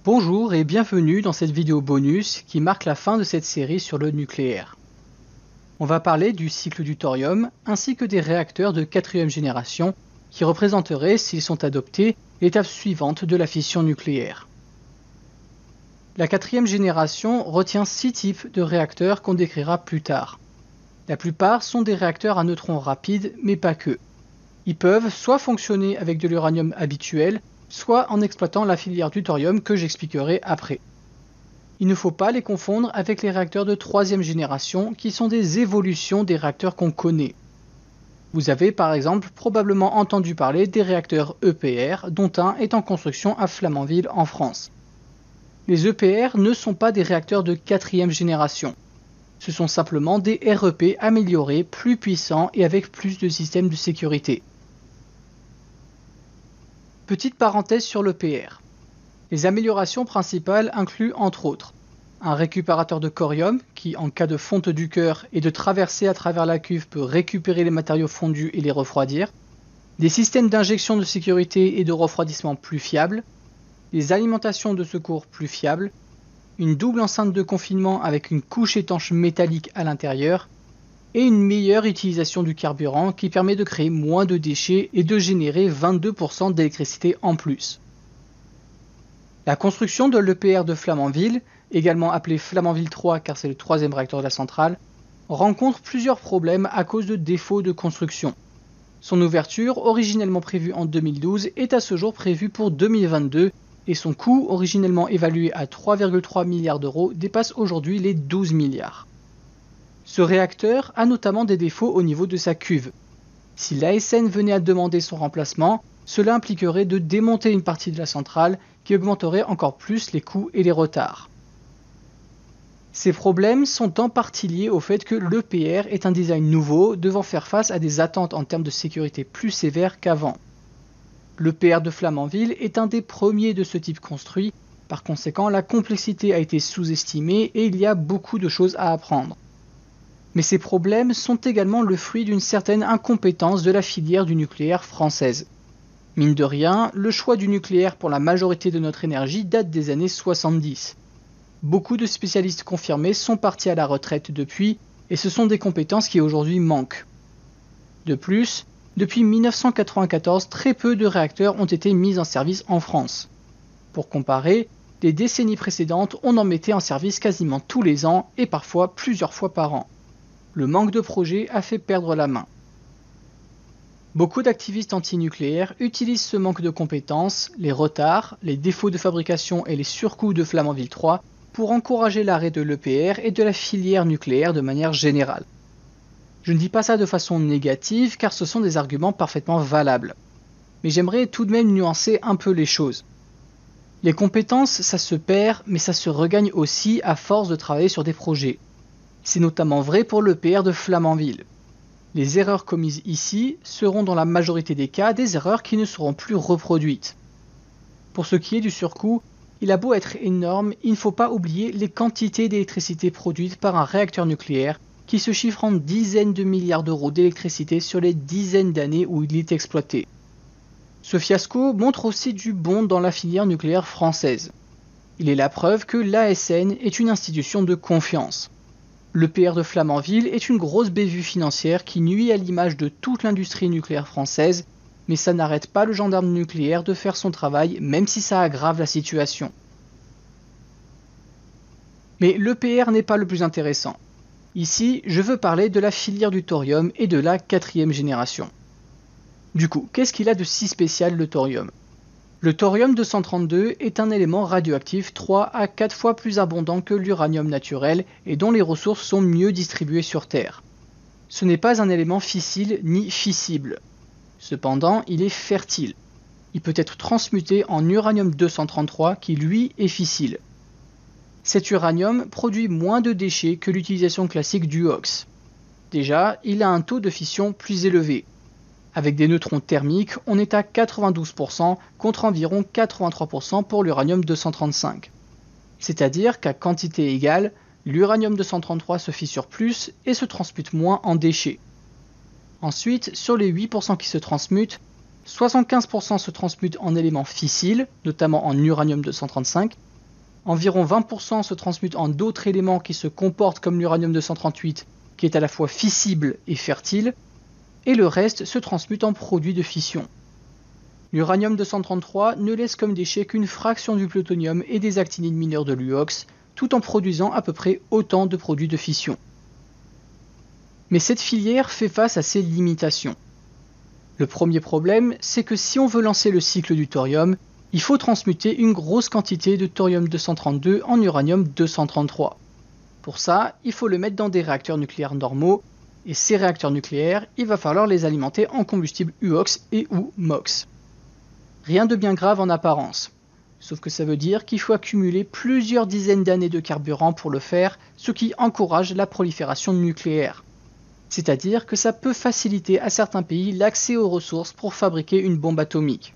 Bonjour et bienvenue dans cette vidéo bonus qui marque la fin de cette série sur le nucléaire. On va parler du cycle du thorium ainsi que des réacteurs de 4e génération qui représenteraient, s'ils sont adoptés, l'étape suivante de la fission nucléaire. La 4e génération retient 6 types de réacteurs qu'on décrira plus tard. La plupart sont des réacteurs à neutrons rapides, mais pas que. Ils peuvent soit fonctionner avec de l'uranium habituel, soit en exploitant la filière du thorium que j'expliquerai après. Il ne faut pas les confondre avec les réacteurs de 3e génération qui sont des évolutions des réacteurs qu'on connaît. Vous avez par exemple probablement entendu parler des réacteurs EPR dont un est en construction à Flamanville en France. Les EPR ne sont pas des réacteurs de 4e génération. Ce sont simplement des REP améliorés, plus puissants et avec plus de systèmes de sécurité. Petite parenthèse sur l'EPR. Les améliorations principales incluent entre autres un récupérateur de corium qui, en cas de fonte du cœur et de traversée à travers la cuve, peut récupérer les matériaux fondus et les refroidir, des systèmes d'injection de sécurité et de refroidissement plus fiables, des alimentations de secours plus fiables, une double enceinte de confinement avec une couche étanche métallique à l'intérieur, et une meilleure utilisation du carburant qui permet de créer moins de déchets et de générer 22% d'électricité en plus. La construction de l'EPR de Flamanville, également appelé Flamanville 3 car c'est le 3e réacteur de la centrale, rencontre plusieurs problèmes à cause de défauts de construction. Son ouverture, originellement prévue en 2012, est à ce jour prévue pour 2022 et son coût, originellement évalué à 3,3 milliards d'euros, dépasse aujourd'hui les 12 milliards. Ce réacteur a notamment des défauts au niveau de sa cuve. Si l'ASN venait à demander son remplacement, cela impliquerait de démonter une partie de la centrale qui augmenterait encore plus les coûts et les retards. Ces problèmes sont en partie liés au fait que l'EPR est un design nouveau devant faire face à des attentes en termes de sécurité plus sévères qu'avant. L'EPR de Flamanville est un des premiers de ce type construit, par conséquent la complexité a été sous-estimée et il y a beaucoup de choses à apprendre. Mais ces problèmes sont également le fruit d'une certaine incompétence de la filière du nucléaire française. Mine de rien, le choix du nucléaire pour la majorité de notre énergie date des années 70. Beaucoup de spécialistes confirmés sont partis à la retraite depuis, et ce sont des compétences qui aujourd'hui manquent. De plus, depuis 1994, très peu de réacteurs ont été mis en service en France. Pour comparer, les décennies précédentes, on en mettait en service quasiment tous les ans et parfois plusieurs fois par an. Le manque de projets a fait perdre la main. Beaucoup d'activistes antinucléaires utilisent ce manque de compétences, les retards, les défauts de fabrication et les surcoûts de Flamanville 3 pour encourager l'arrêt de l'EPR et de la filière nucléaire de manière générale. Je ne dis pas ça de façon négative car ce sont des arguments parfaitement valables. Mais j'aimerais tout de même nuancer un peu les choses. Les compétences, ça se perd, mais ça se regagne aussi à force de travailler sur des projets. C'est notamment vrai pour l'EPR de Flamanville. Les erreurs commises ici seront dans la majorité des cas des erreurs qui ne seront plus reproduites. Pour ce qui est du surcoût, il a beau être énorme, il ne faut pas oublier les quantités d'électricité produites par un réacteur nucléaire qui se chiffre en dizaines de milliards d'euros d'électricité sur les dizaines d'années où il est exploité. Ce fiasco montre aussi du bon dans la filière nucléaire française. Il est la preuve que l'ASN est une institution de confiance. L'EPR de Flamanville est une grosse bévue financière qui nuit à l'image de toute l'industrie nucléaire française, mais ça n'arrête pas le gendarme nucléaire de faire son travail même si ça aggrave la situation. Mais l'EPR n'est pas le plus intéressant. Ici, je veux parler de la filière du thorium et de la 4e génération. Du coup, qu'est-ce qu'il a de si spécial le thorium ? Le thorium-232 est un élément radioactif 3 à 4 fois plus abondant que l'uranium naturel et dont les ressources sont mieux distribuées sur Terre. Ce n'est pas un élément fissile ni fissible. Cependant, il est fertile. Il peut être transmuté en uranium-233 qui lui est fissile. Cet uranium produit moins de déchets que l'utilisation classique du HOX. Déjà, il a un taux de fission plus élevé. Avec des neutrons thermiques, on est à 92% contre environ 83% pour l'uranium-235. C'est-à-dire qu'à quantité égale, l'uranium-233 se fissure plus et se transmute moins en déchets. Ensuite, sur les 8% qui se transmutent, 75% se transmutent en éléments fissiles, notamment en uranium-235, environ 20% se transmutent en d'autres éléments qui se comportent comme l'uranium-238, qui est à la fois fissible et fertile, et le reste se transmute en produits de fission. L'uranium-233 ne laisse comme déchet qu'une fraction du plutonium et des actinides mineurs de l'UOX, tout en produisant à peu près autant de produits de fission. Mais cette filière fait face à ses limitations. Le premier problème, c'est que si on veut lancer le cycle du thorium, il faut transmuter une grosse quantité de thorium-232 en uranium-233. Pour ça, il faut le mettre dans des réacteurs nucléaires normaux, et ces réacteurs nucléaires, il va falloir les alimenter en combustible UOX et ou MOX. Rien de bien grave en apparence, sauf que ça veut dire qu'il faut accumuler plusieurs dizaines d'années de carburant pour le faire, ce qui encourage la prolifération nucléaire. C'est-à-dire que ça peut faciliter à certains pays l'accès aux ressources pour fabriquer une bombe atomique.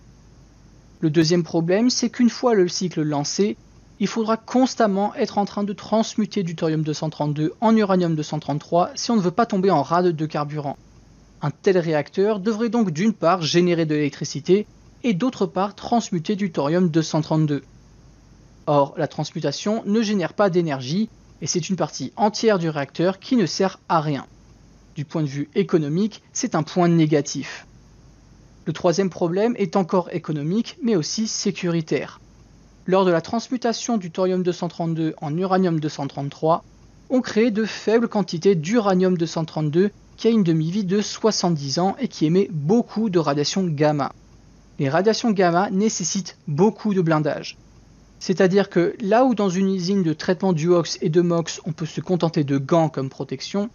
Le deuxième problème, c'est qu'une fois le cycle lancé, il faudra constamment être en train de transmuter du thorium-232 en uranium-233 si on ne veut pas tomber en rade de carburant. Un tel réacteur devrait donc d'une part générer de l'électricité et d'autre part transmuter du thorium-232. Or, la transmutation ne génère pas d'énergie et c'est une partie entière du réacteur qui ne sert à rien. Du point de vue économique, c'est un point négatif. Le troisième problème est encore économique, mais aussi sécuritaire. Lors de la transmutation du thorium-232 en uranium-233, on crée de faibles quantités d'uranium-232 qui a une demi-vie de 70 ans et qui émet beaucoup de radiation gamma. Les radiations gamma nécessitent beaucoup de blindage. C'est-à-dire que là où dans une usine de traitement d'UOX et de MOX on peut se contenter de gants comme protection,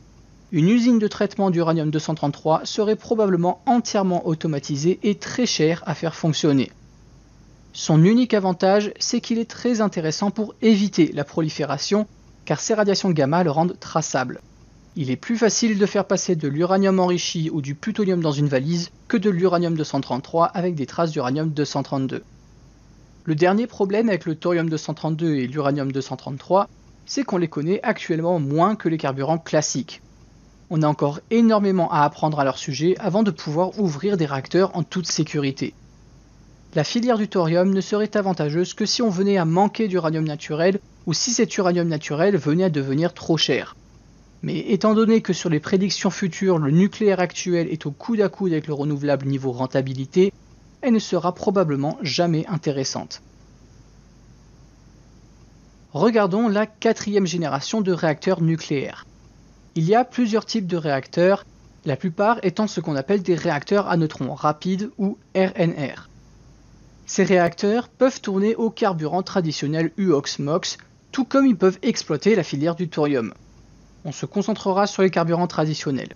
une usine de traitement d'uranium-233 serait probablement entièrement automatisée et très chère à faire fonctionner. Son unique avantage, c'est qu'il est très intéressant pour éviter la prolifération, car ces radiations gamma le rendent traçable. Il est plus facile de faire passer de l'uranium enrichi ou du plutonium dans une valise que de l'uranium-233 avec des traces d'uranium-232. Le dernier problème avec le thorium-232 et l'uranium-233, c'est qu'on les connaît actuellement moins que les carburants classiques. On a encore énormément à apprendre à leur sujet avant de pouvoir ouvrir des réacteurs en toute sécurité. La filière du thorium ne serait avantageuse que si on venait à manquer d'uranium naturel ou si cet uranium naturel venait à devenir trop cher. Mais étant donné que sur les prédictions futures, le nucléaire actuel est au coude à coude avec le renouvelable niveau rentabilité, elle ne sera probablement jamais intéressante. Regardons la quatrième génération de réacteurs nucléaires. Il y a plusieurs types de réacteurs, la plupart étant ce qu'on appelle des réacteurs à neutrons rapides ou RNR. Ces réacteurs peuvent tourner au carburant traditionnel UOX-MOX, tout comme ils peuvent exploiter la filière du thorium. On se concentrera sur les carburants traditionnels.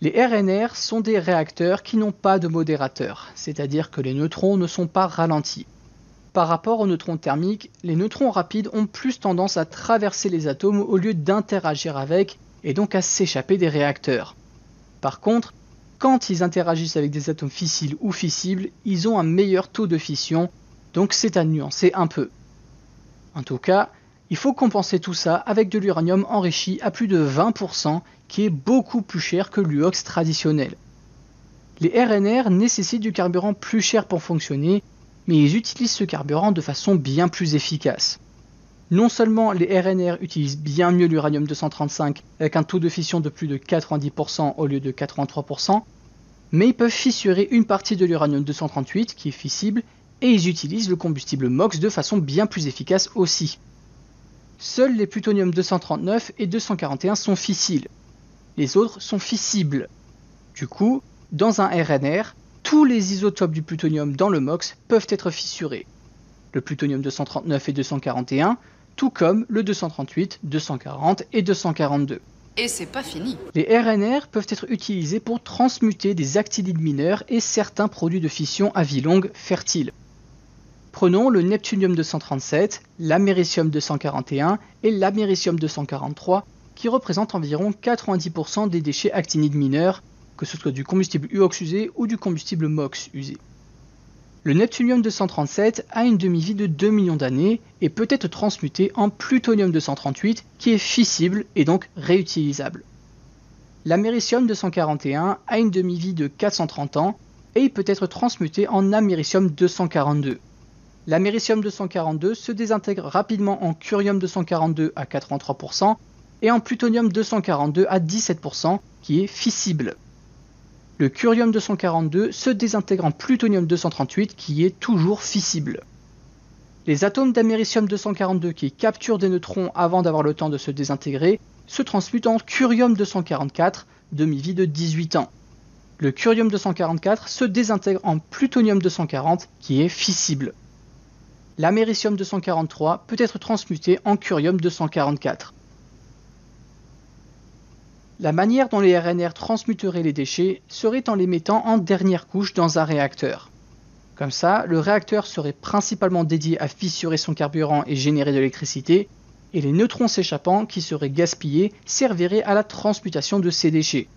Les RNR sont des réacteurs qui n'ont pas de modérateur, c'est-à-dire que les neutrons ne sont pas ralentis. Par rapport aux neutrons thermiques, les neutrons rapides ont plus tendance à traverser les atomes au lieu d'interagir avec et donc à s'échapper des réacteurs. Par contre, quand ils interagissent avec des atomes fissiles ou fissibles, ils ont un meilleur taux de fission, donc c'est à nuancer un peu. En tout cas, il faut compenser tout ça avec de l'uranium enrichi à plus de 20%, qui est beaucoup plus cher que l'UOX traditionnel. Les RNR nécessitent du carburant plus cher pour fonctionner, mais ils utilisent ce carburant de façon bien plus efficace. Non seulement les RNR utilisent bien mieux l'uranium-235 avec un taux de fission de plus de 90% au lieu de 83%, mais ils peuvent fissurer une partie de l'uranium-238 qui est fissible et ils utilisent le combustible MOX de façon bien plus efficace aussi. Seuls les plutonium-239 et 241 sont fissiles. Les autres sont fissibles. Du coup, dans un RNR, tous les isotopes du plutonium dans le MOX peuvent être fissurés. Le plutonium-239 et 241, tout comme le 238, 240 et 242. Et c'est pas fini. Les RNR peuvent être utilisés pour transmuter des actinides mineurs et certains produits de fission à vie longue fertiles. Prenons le neptunium-237, l'américium-241 et l'américium-243 qui représentent environ 90% des déchets actinides mineurs, que ce soit du combustible UOX usé ou du combustible MOX usé. Le neptunium-237 a une demi-vie de 2 millions d'années et peut être transmuté en plutonium-238 qui est fissible et donc réutilisable. L'américium-241 a une demi-vie de 430 ans et il peut être transmuté en américium-242. l'américium-242 se désintègre rapidement en curium-242 à 83% et en plutonium-242 à 17% qui est fissible. Le curium-242 se désintègre en plutonium-238 qui est toujours fissible. Les atomes d'américium-242 qui capturent des neutrons avant d'avoir le temps de se désintégrer se transmutent en curium-244, demi-vie de 18 ans. Le curium-244 se désintègre en plutonium-240 qui est fissible. L'américium-243 peut être transmuté en curium-244. La manière dont les RNR transmuteraient les déchets serait en les mettant en dernière couche dans un réacteur. Comme ça, le réacteur serait principalement dédié à fissurer son carburant et générer de l'électricité, et les neutrons s'échappant, qui seraient gaspillés, serviraient à la transmutation de ces déchets.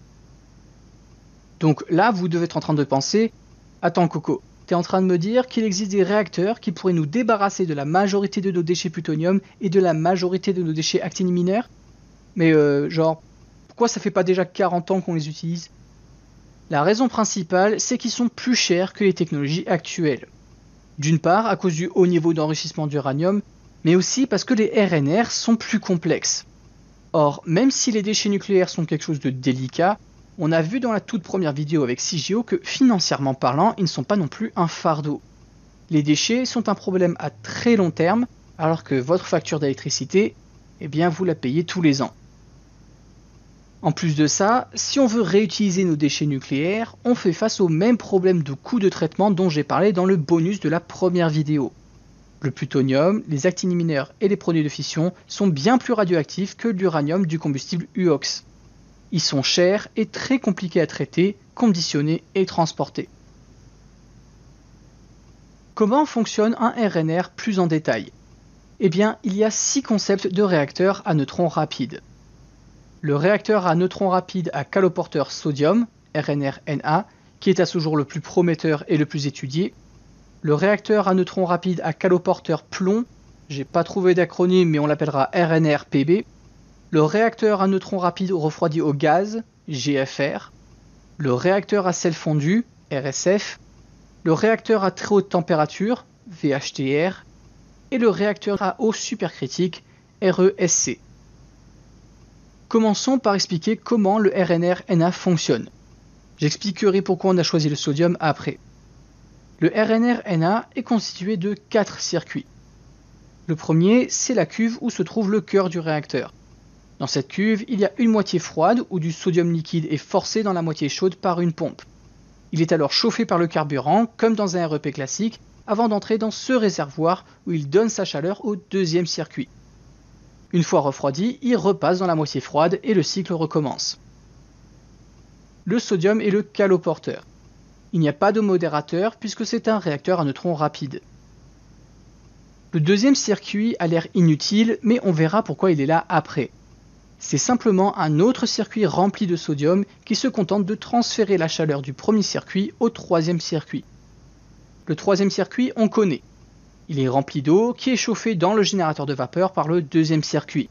Donc là, vous devez être en train de penser « Attends Coco, t'es en train de me dire qu'il existe des réacteurs qui pourraient nous débarrasser de la majorité de nos déchets plutonium et de la majorité de nos déchets actiniminaires ? Mais pourquoi ça fait pas déjà 40 ans qu'on les utilise ?» La raison principale, c'est qu'ils sont plus chers que les technologies actuelles. D'une part, à cause du haut niveau d'enrichissement d'uranium, mais aussi parce que les RNR sont plus complexes. Or, même si les déchets nucléaires sont quelque chose de délicat, on a vu dans la toute première vidéo avec CGO que financièrement parlant, ils ne sont pas non plus un fardeau. Les déchets sont un problème à très long terme, alors que votre facture d'électricité, vous la payez tous les ans. En plus de ça, si on veut réutiliser nos déchets nucléaires, on fait face au même problème de coût de traitement dont j'ai parlé dans le bonus de la première vidéo. Le plutonium, les actinimineurs et les produits de fission sont bien plus radioactifs que l'uranium du combustible UOX. Ils sont chers et très compliqués à traiter, conditionner et transporter. Comment fonctionne un RNR plus en détail ? Il y a 6 concepts de réacteurs à neutrons rapides. Le réacteur à neutrons rapides à caloporteur sodium, RNR-NA, qui est à ce jour le plus prometteur et le plus étudié. Le réacteur à neutrons rapides à caloporteur plomb, j'ai pas trouvé d'acronyme mais on l'appellera RNR-PB. Le réacteur à neutrons rapides refroidi au gaz, GFR. Le réacteur à sel fondu, RSF. Le réacteur à très haute température, VHTR. Et le réacteur à eau supercritique, RESC. Commençons par expliquer comment le RNR-NA fonctionne. J'expliquerai pourquoi on a choisi le sodium après. Le RNR-NA est constitué de 4 circuits. Le premier, c'est la cuve où se trouve le cœur du réacteur. Dans cette cuve, il y a une moitié froide où du sodium liquide est forcé dans la moitié chaude par une pompe. Il est alors chauffé par le carburant, comme dans un REP classique, avant d'entrer dans ce réservoir où il donne sa chaleur au deuxième circuit. Une fois refroidi, il repasse dans la moitié froide et le cycle recommence. Le sodium est le caloporteur. Il n'y a pas de modérateur puisque c'est un réacteur à neutrons rapide. Le deuxième circuit a l'air inutile, mais on verra pourquoi il est là après. C'est simplement un autre circuit rempli de sodium qui se contente de transférer la chaleur du premier circuit au troisième circuit. Le troisième circuit, on connaît. Il est rempli d'eau qui est chauffée dans le générateur de vapeur par le deuxième circuit.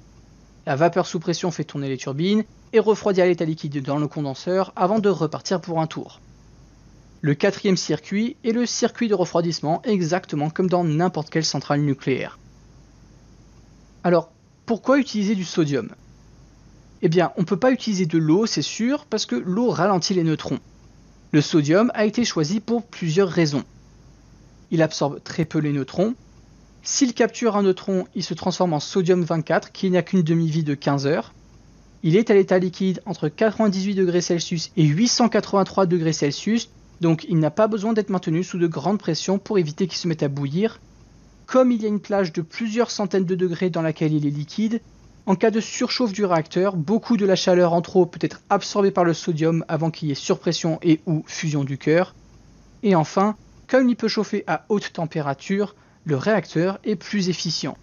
La vapeur sous pression fait tourner les turbines et refroidit à l'état liquide dans le condenseur avant de repartir pour un tour. Le quatrième circuit est le circuit de refroidissement, exactement comme dans n'importe quelle centrale nucléaire. Alors, pourquoi utiliser du sodium ? On ne peut pas utiliser de l'eau, c'est sûr, parce que l'eau ralentit les neutrons. Le sodium a été choisi pour plusieurs raisons. Il absorbe très peu les neutrons. S'il capture un neutron, il se transforme en sodium 24 qui n'a qu'une demi-vie de 15 heures. Il est à l'état liquide entre 98 degrés Celsius et 883 degrés Celsius, donc il n'a pas besoin d'être maintenu sous de grandes pressions pour éviter qu'il se mette à bouillir. Comme il y a une plage de plusieurs centaines de degrés dans laquelle il est liquide, en cas de surchauffe du réacteur, beaucoup de la chaleur en trop peut être absorbée par le sodium avant qu'il y ait surpression et ou fusion du cœur. Et enfin, comme il peut chauffer à haute température, le réacteur est plus efficient.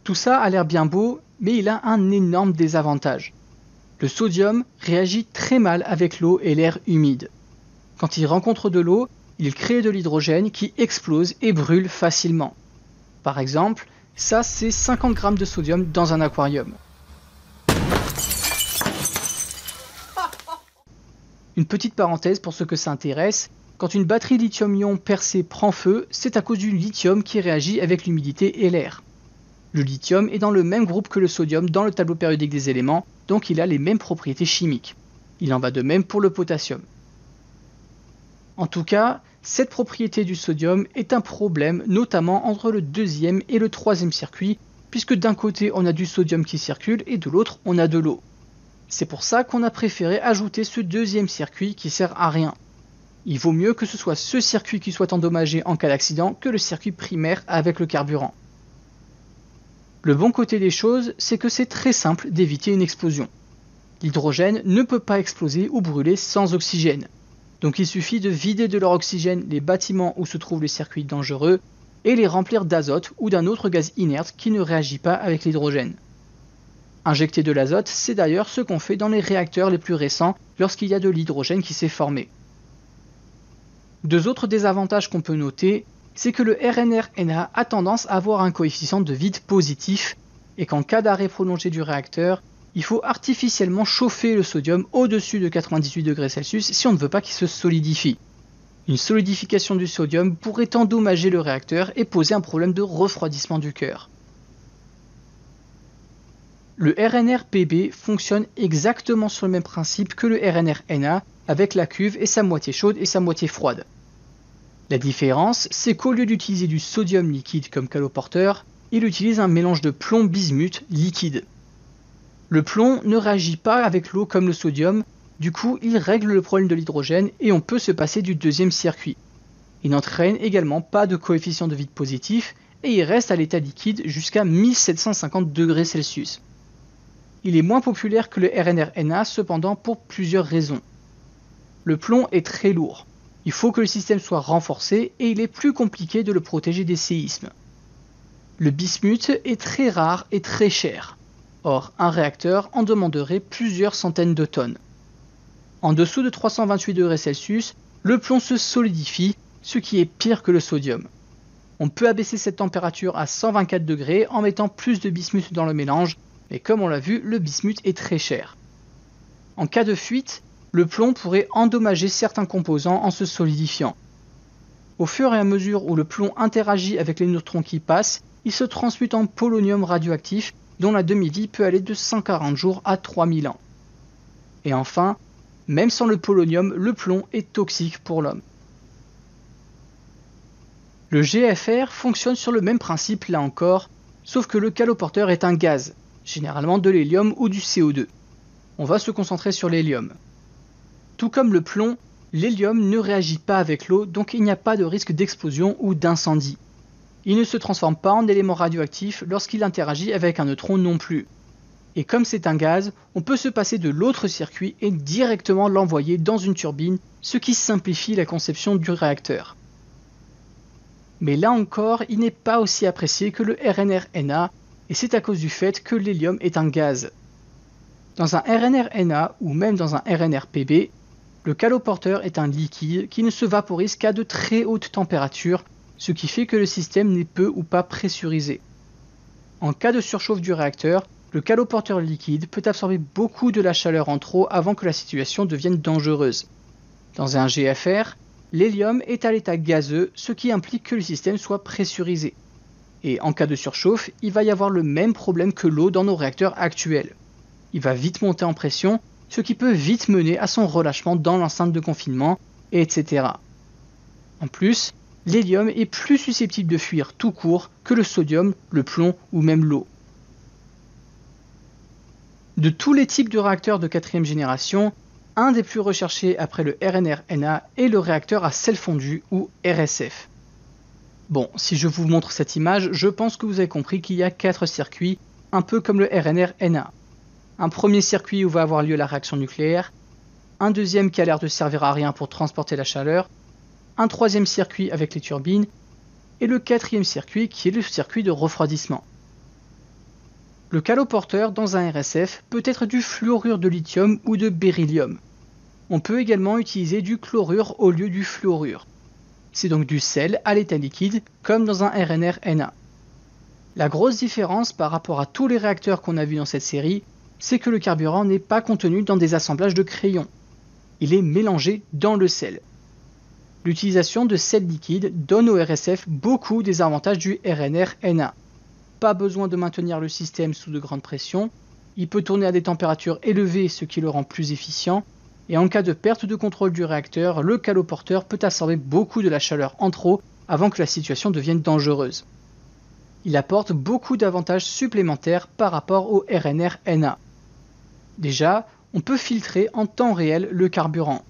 Tout ça a l'air bien beau, mais il a un énorme désavantage. Le sodium réagit très mal avec l'eau et l'air humide. Quand il rencontre de l'eau, il crée de l'hydrogène qui explose et brûle facilement. Par exemple, ça c'est 50 grammes de sodium dans un aquarium. Une petite parenthèse pour ceux que ça intéresse, Quand une batterie lithium-ion percée prend feu, c'est à cause du lithium qui réagit avec l'humidité et l'air. Le lithium est dans le même groupe que le sodium dans le tableau périodique des éléments, donc il a les mêmes propriétés chimiques. Il en va de même pour le potassium. En tout cas, cette propriété du sodium est un problème, notamment entre le deuxième et le troisième circuit, puisque d'un côté on a du sodium qui circule et de l'autre on a de l'eau. C'est pour ça qu'on a préféré ajouter ce deuxième circuit qui sert à rien. Il vaut mieux que ce soit ce circuit qui soit endommagé en cas d'accident que le circuit primaire avec le carburant. Le bon côté des choses, c'est que c'est très simple d'éviter une explosion. L'hydrogène ne peut pas exploser ou brûler sans oxygène. Donc il suffit de vider de leur oxygène les bâtiments où se trouvent les circuits dangereux et les remplir d'azote ou d'un autre gaz inerte qui ne réagit pas avec l'hydrogène. Injecter de l'azote, c'est d'ailleurs ce qu'on fait dans les réacteurs les plus récents lorsqu'il y a de l'hydrogène qui s'est formé. Deux autres désavantages qu'on peut noter, c'est que le RNR-NA a tendance à avoir un coefficient de vide positif et qu'en cas d'arrêt prolongé du réacteur, il faut artificiellement chauffer le sodium au-dessus de 98 degrés Celsius si on ne veut pas qu'il se solidifie. Une solidification du sodium pourrait endommager le réacteur et poser un problème de refroidissement du cœur. Le RNR-PB fonctionne exactement sur le même principe que le RNR-NA avec la cuve et sa moitié chaude et sa moitié froide. La différence, c'est qu'au lieu d'utiliser du sodium liquide comme caloporteur, il utilise un mélange de plomb-bismuth liquide. Le plomb ne réagit pas avec l'eau comme le sodium, du coup il règle le problème de l'hydrogène et on peut se passer du deuxième circuit. Il n'entraîne également pas de coefficient de vide positif et il reste à l'état liquide jusqu'à 1750 degrés Celsius. Il est moins populaire que le RNR-NA cependant pour plusieurs raisons. Le plomb est très lourd. Il faut que le système soit renforcé et il est plus compliqué de le protéger des séismes. Le bismuth est très rare et très cher. Or, un réacteur en demanderait plusieurs centaines de tonnes. En dessous de 328 degrés Celsius, le plomb se solidifie, ce qui est pire que le sodium. On peut abaisser cette température à 124 degrés en mettant plus de bismuth dans le mélange, mais comme on l'a vu, le bismuth est très cher. En cas de fuite, le plomb pourrait endommager certains composants en se solidifiant. Au fur et à mesure où le plomb interagit avec les neutrons qui passent, il se transmute en polonium radioactif dont la demi-vie peut aller de 140 jours à 3000 ans. Et enfin, même sans le polonium, le plomb est toxique pour l'homme. Le GFR fonctionne sur le même principe là encore, sauf que le caloporteur est un gaz, généralement de l'hélium ou du CO2. On va se concentrer sur l'hélium. Tout comme le plomb, l'hélium ne réagit pas avec l'eau, donc il n'y a pas de risque d'explosion ou d'incendie. Il ne se transforme pas en élément radioactif lorsqu'il interagit avec un neutron non plus. Et comme c'est un gaz, on peut se passer de l'autre circuit et directement l'envoyer dans une turbine, ce qui simplifie la conception du réacteur. Mais là encore, il n'est pas aussi apprécié que le RNR-NA, et c'est à cause du fait que l'hélium est un gaz. Dans un RNR-NA ou même dans un RNR-PB, le caloporteur est un liquide qui ne se vaporise qu'à de très hautes températures, ce qui fait que le système n'est peu ou pas pressurisé. En cas de surchauffe du réacteur, le caloporteur liquide peut absorber beaucoup de la chaleur en trop avant que la situation devienne dangereuse. Dans un GFR, l'hélium est à l'état gazeux, ce qui implique que le système soit pressurisé. Et en cas de surchauffe, il va y avoir le même problème que l'eau dans nos réacteurs actuels. Il va vite monter en pression, ce qui peut vite mener à son relâchement dans l'enceinte de confinement, etc. En plus, l'hélium est plus susceptible de fuir tout court que le sodium, le plomb ou même l'eau. De tous les types de réacteurs de quatrième génération, un des plus recherchés après le RNR-NA est le réacteur à sel fondu ou RSF. Bon, si je vous montre cette image, je pense que vous avez compris qu'il y a 4 circuits, un peu comme le RNR-NA. Un premier circuit où va avoir lieu la réaction nucléaire, un deuxième qui a l'air de servir à rien pour transporter la chaleur, un troisième circuit avec les turbines, et le quatrième circuit qui est le circuit de refroidissement. Le caloporteur dans un RSF peut être du fluorure de lithium ou de beryllium. On peut également utiliser du chlorure au lieu du fluorure. C'est donc du sel à l'état liquide, comme dans un RNR-NA. La grosse différence par rapport à tous les réacteurs qu'on a vus dans cette série, c'est que le carburant n'est pas contenu dans des assemblages de crayons. Il est mélangé dans le sel. L'utilisation de sel liquide donne au RSF beaucoup des avantages du RNR-NA. Pas besoin de maintenir le système sous de grandes pressions, il peut tourner à des températures élevées, ce qui le rend plus efficient, et en cas de perte de contrôle du réacteur, le caloporteur peut absorber beaucoup de la chaleur en trop avant que la situation devienne dangereuse. Il apporte beaucoup d'avantages supplémentaires par rapport au RNR-NA. Déjà, on peut filtrer en temps réel le carburant.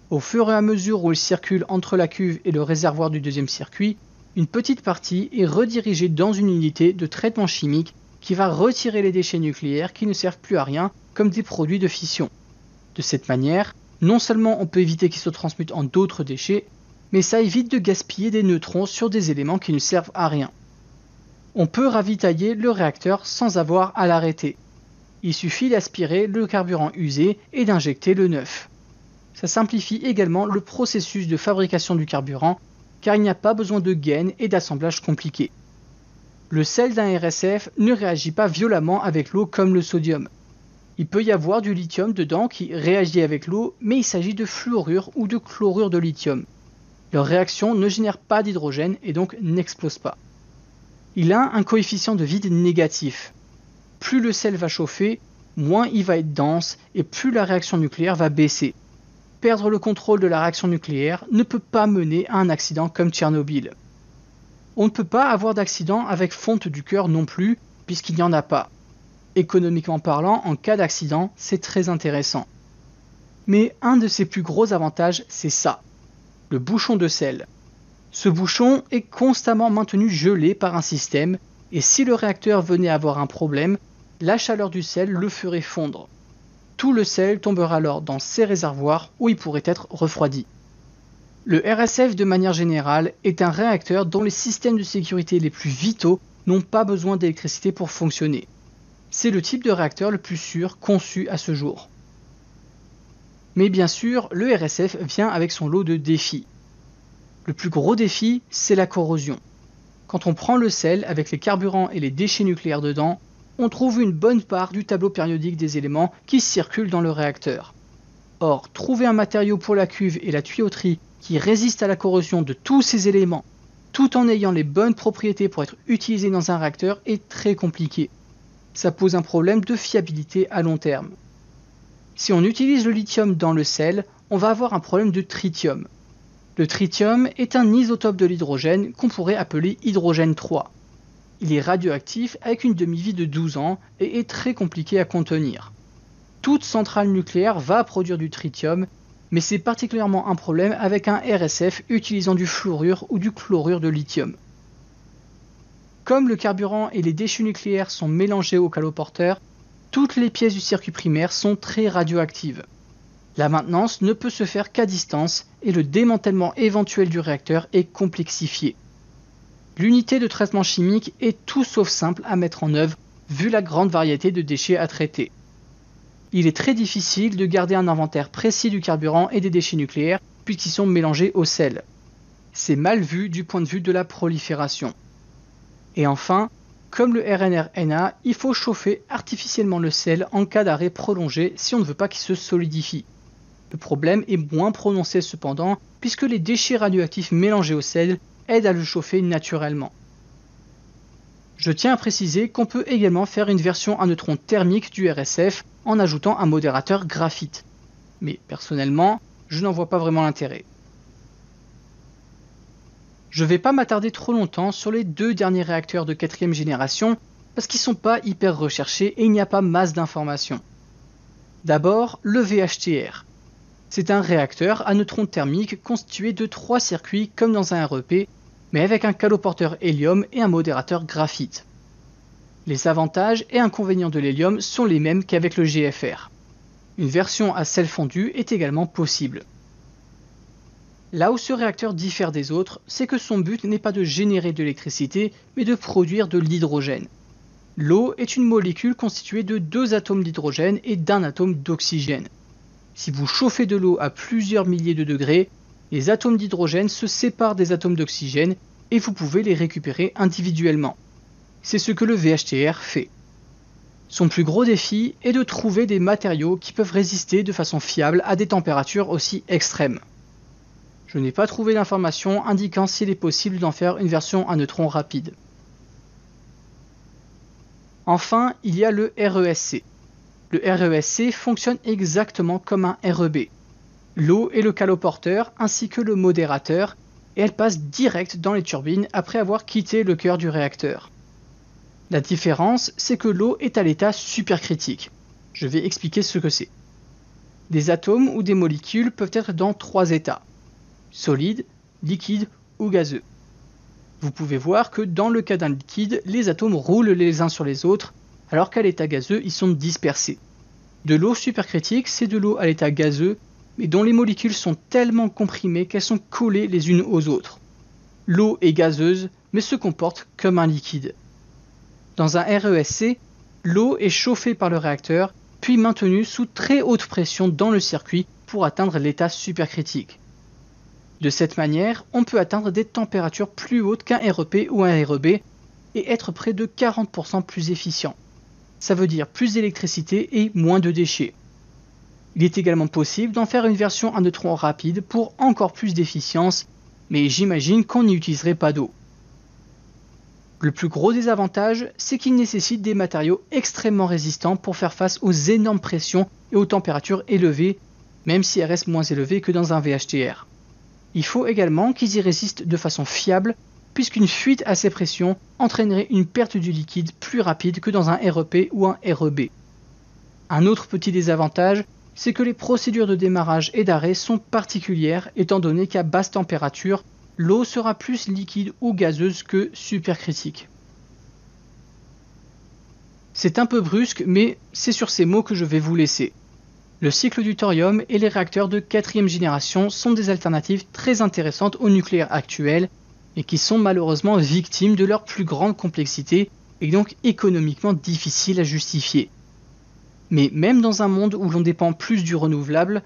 Au fur et à mesure où il circule entre la cuve et le réservoir du deuxième circuit, une petite partie est redirigée dans une unité de traitement chimique qui va retirer les déchets nucléaires qui ne servent plus à rien comme des produits de fission. De cette manière, non seulement on peut éviter qu'ils se transmutent en d'autres déchets, mais ça évite de gaspiller des neutrons sur des éléments qui ne servent à rien. On peut ravitailler le réacteur sans avoir à l'arrêter. Il suffit d'aspirer le carburant usé et d'injecter le neuf. Ça simplifie également le processus de fabrication du carburant car il n'y a pas besoin de gaines et d'assemblage compliqué. Le sel d'un RSF ne réagit pas violemment avec l'eau comme le sodium. Il peut y avoir du lithium dedans qui réagit avec l'eau, mais il s'agit de fluorure ou de chlorure de lithium. Leur réaction ne génère pas d'hydrogène et donc n'explose pas. Il a un coefficient de vide négatif. Plus le sel va chauffer, moins il va être dense et plus la réaction nucléaire va baisser. Perdre le contrôle de la réaction nucléaire ne peut pas mener à un accident comme Tchernobyl. On ne peut pas avoir d'accident avec fonte du cœur non plus, puisqu'il n'y en a pas. Économiquement parlant, en cas d'accident, c'est très intéressant. Mais un de ses plus gros avantages, c'est ça, le bouchon de sel. Ce bouchon est constamment maintenu gelé par un système, et si le réacteur venait à avoir un problème, la chaleur du sel le ferait fondre. Tout le sel tombera alors dans ces réservoirs où il pourrait être refroidi. Le RSF de manière générale est un réacteur dont les systèmes de sécurité les plus vitaux n'ont pas besoin d'électricité pour fonctionner. C'est le type de réacteur le plus sûr conçu à ce jour. Mais bien sûr, le RSF vient avec son lot de défis. Le plus gros défi, c'est la corrosion. Quand on prend le sel avec les carburants et les déchets nucléaires dedans, on trouve une bonne part du tableau périodique des éléments qui circulent dans le réacteur. Or, trouver un matériau pour la cuve et la tuyauterie qui résiste à la corrosion de tous ces éléments, tout en ayant les bonnes propriétés pour être utilisé dans un réacteur, est très compliqué. Ça pose un problème de fiabilité à long terme. Si on utilise le lithium dans le sel, on va avoir un problème de tritium. Le tritium est un isotope de l'hydrogène qu'on pourrait appeler hydrogène 3. Il est radioactif avec une demi-vie de 12 ans et est très compliqué à contenir. Toute centrale nucléaire va produire du tritium, mais c'est particulièrement un problème avec un RSF utilisant du fluorure ou du chlorure de lithium. Comme le carburant et les déchets nucléaires sont mélangés au caloporteur, toutes les pièces du circuit primaire sont très radioactives. La maintenance ne peut se faire qu'à distance et le démantèlement éventuel du réacteur est complexifié. L'unité de traitement chimique est tout sauf simple à mettre en œuvre vu la grande variété de déchets à traiter. Il est très difficile de garder un inventaire précis du carburant et des déchets nucléaires puisqu'ils sont mélangés au sel. C'est mal vu du point de vue de la prolifération. Et enfin, comme le RNR-NA, il faut chauffer artificiellement le sel en cas d'arrêt prolongé si on ne veut pas qu'il se solidifie. Le problème est moins prononcé cependant puisque les déchets radioactifs mélangés au sel aident à le chauffer naturellement. Je tiens à préciser qu'on peut également faire une version à neutrons thermiques du RSF en ajoutant un modérateur graphite. Mais personnellement, je n'en vois pas vraiment l'intérêt. Je ne vais pas m'attarder trop longtemps sur les deux derniers réacteurs de 4e génération parce qu'ils ne sont pas hyper recherchés et il n'y a pas masse d'informations. D'abord, le VHTR. C'est un réacteur à neutrons thermiques constitué de 3 circuits comme dans un REP, mais avec un caloporteur hélium et un modérateur graphite. Les avantages et inconvénients de l'hélium sont les mêmes qu'avec le GFR. Une version à sel fondu est également possible. Là où ce réacteur diffère des autres, c'est que son but n'est pas de générer de l'électricité, mais de produire de l'hydrogène. L'eau est une molécule constituée de 2 atomes d'hydrogène et d'un atome d'oxygène. Si vous chauffez de l'eau à plusieurs milliers de degrés, les atomes d'hydrogène se séparent des atomes d'oxygène et vous pouvez les récupérer individuellement. C'est ce que le VHTR fait. Son plus gros défi est de trouver des matériaux qui peuvent résister de façon fiable à des températures aussi extrêmes. Je n'ai pas trouvé d'information indiquant s'il est possible d'en faire une version à neutrons rapide. Enfin, il y a le RESC. Le RESC fonctionne exactement comme un REB. L'eau est le caloporteur ainsi que le modérateur et elle passe direct dans les turbines après avoir quitté le cœur du réacteur. La différence, c'est que l'eau est à l'état supercritique. Je vais expliquer ce que c'est. Des atomes ou des molécules peuvent être dans 3 états: solide, liquide ou gazeux. Vous pouvez voir que dans le cas d'un liquide, les atomes roulent les uns sur les autres, alors qu'à l'état gazeux, ils sont dispersés. De l'eau supercritique, c'est de l'eau à l'état gazeux, mais dont les molécules sont tellement comprimées qu'elles sont collées les unes aux autres. L'eau est gazeuse, mais se comporte comme un liquide. Dans un RESC, l'eau est chauffée par le réacteur, puis maintenue sous très haute pression dans le circuit pour atteindre l'état supercritique. De cette manière, on peut atteindre des températures plus hautes qu'un REP ou un REB et être près de 40% plus efficient. Ça veut dire plus d'électricité et moins de déchets. Il est également possible d'en faire une version à neutrons rapide pour encore plus d'efficience, mais j'imagine qu'on n'y utiliserait pas d'eau. Le plus gros désavantage, c'est qu'il nécessite des matériaux extrêmement résistants pour faire face aux énormes pressions et aux températures élevées, même si elles restent moins élevées que dans un VHTR. Il faut également qu'ils y résistent de façon fiable, puisqu'une fuite à ces pressions entraînerait une perte du liquide plus rapide que dans un REP ou un REB. Un autre petit désavantage, c'est que les procédures de démarrage et d'arrêt sont particulières, étant donné qu'à basse température, l'eau sera plus liquide ou gazeuse que supercritique. C'est un peu brusque, mais c'est sur ces mots que je vais vous laisser. Le cycle du thorium et les réacteurs de 4e génération sont des alternatives très intéressantes au nucléaire actuel, et qui sont malheureusement victimes de leur plus grande complexité et donc économiquement difficiles à justifier. Mais même dans un monde où l'on dépend plus du renouvelable,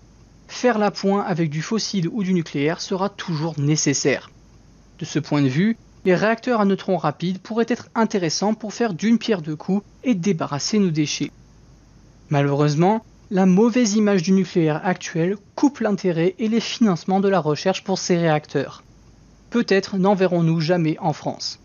faire l'appoint avec du fossile ou du nucléaire sera toujours nécessaire. De ce point de vue, les réacteurs à neutrons rapides pourraient être intéressants pour faire d'une pierre deux coups et débarrasser nos déchets. Malheureusement, la mauvaise image du nucléaire actuel coupe l'intérêt et les financements de la recherche pour ces réacteurs. Peut-être n'en verrons-nous jamais en France.